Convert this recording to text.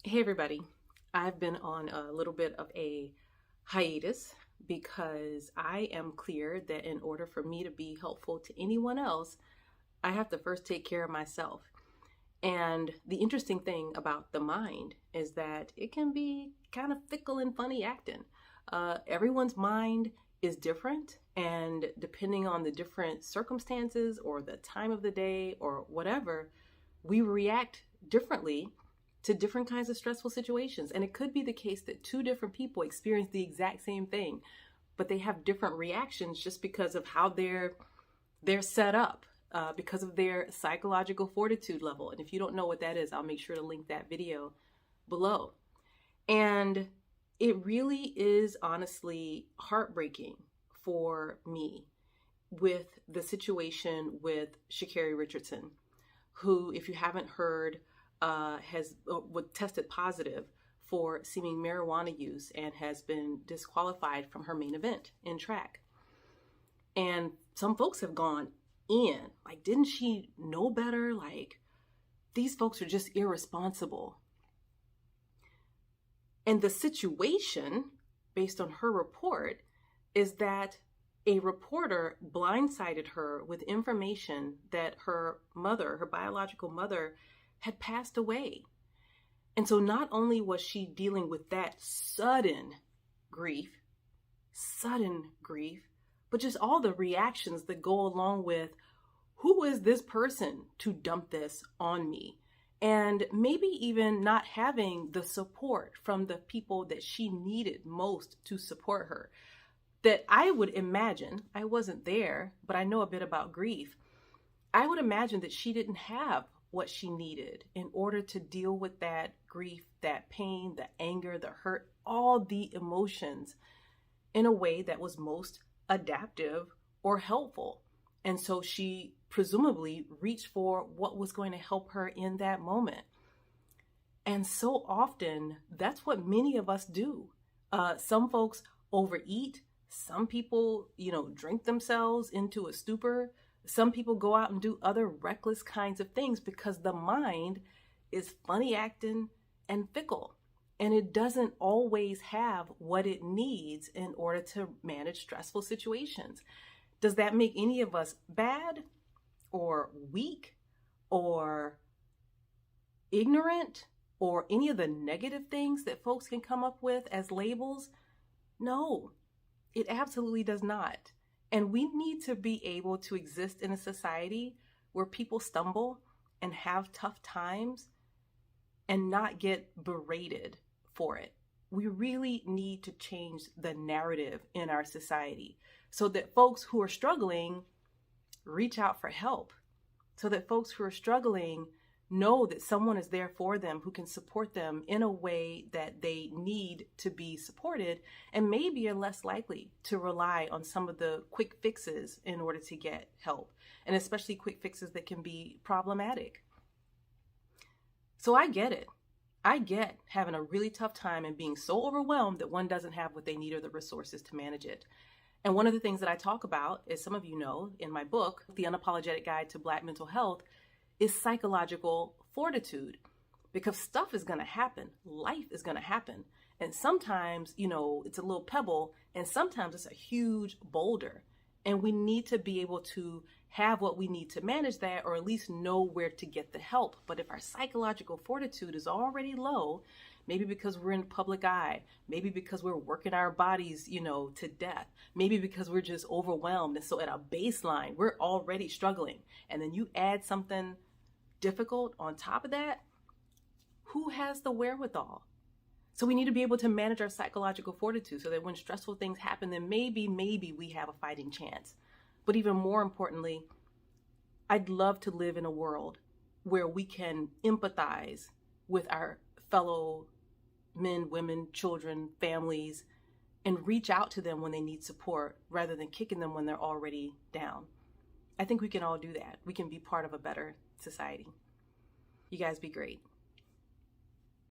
Hey everybody, I've been on a little bit of a hiatus because I am clear that in order for me to be helpful to anyone else, I have to first take care of myself. And the interesting thing about the mind is that it can be kind of fickle and funny acting. Everyone's mind is different, and depending on the different circumstances or the time of the day or whatever, we react differently to different kinds of stressful situations. And it could be the case that two different people experience the exact same thing, but they have different reactions just because of how they're set up, because of their psychological fortitude level. And if you don't know what that is, I'll make sure to link that video below. And it really is honestly heartbreaking for me with the situation with Sha'Carri Richardson, who, if you haven't heard, has tested positive for seeming marijuana use and has been disqualified from her main event in track. And some folks have gone in, like, didn't she know better? Like, these folks are just irresponsible. And the situation, based on her report, is that a reporter blindsided her with information that her mother, her biological mother, had passed away. And so not only was she dealing with that sudden grief, but just all the reactions that go along with, who is this person to dump this on me? And maybe even not having the support from the people that she needed most to support her. That I would imagine, I wasn't there, but I know a bit about grief. I would imagine that she didn't have what she needed in order to deal with that grief, that pain, the anger, the hurt, all the emotions in a way that was most adaptive or helpful. And so she presumably reached for what was going to help her in that moment. And so often, that's what many of us do. Some folks overeat. Some people, drink themselves into a stupor. Some people go out and do other reckless kinds of things because the mind is funny acting and fickle. And it doesn't always have what it needs in order to manage stressful situations. Does that make any of us bad or weak or ignorant or any of the negative things that folks can come up with as labels? No, it absolutely does not. And we need to be able to exist in a society where people stumble and have tough times and not get berated for it. We really need to change the narrative in our society so that folks who are struggling reach out for help, so that folks who are struggling know that someone is there for them who can support them in a way that they need to be supported, and maybe are less likely to rely on some of the quick fixes in order to get help, and especially quick fixes that can be problematic. So I get it. I get having a really tough time and being so overwhelmed that one doesn't have what they need or the resources to manage it. And one of the things that I talk about, as some of you know, in my book, The Unapologetic Guide to Black Mental Health, is psychological fortitude, because stuff is going to happen. Life is going to happen. And sometimes, it's a little pebble, and sometimes it's a huge boulder. And we need to be able to have what we need to manage that, or at least know where to get the help. But if our psychological fortitude is already low, maybe because we're in the public eye, maybe because we're working our bodies, to death, maybe because we're just overwhelmed. And so at a baseline, we're already struggling. And then you add something difficult on top of that, who has the wherewithal? So we need to be able to manage our psychological fortitude so that when stressful things happen, then maybe we have a fighting chance. But even more importantly, I'd love to live in a world where we can empathize with our fellow men, women, children, families, and reach out to them when they need support rather than kicking them when they're already down. I think we can all do that. We can be part of a better society. You guys be great.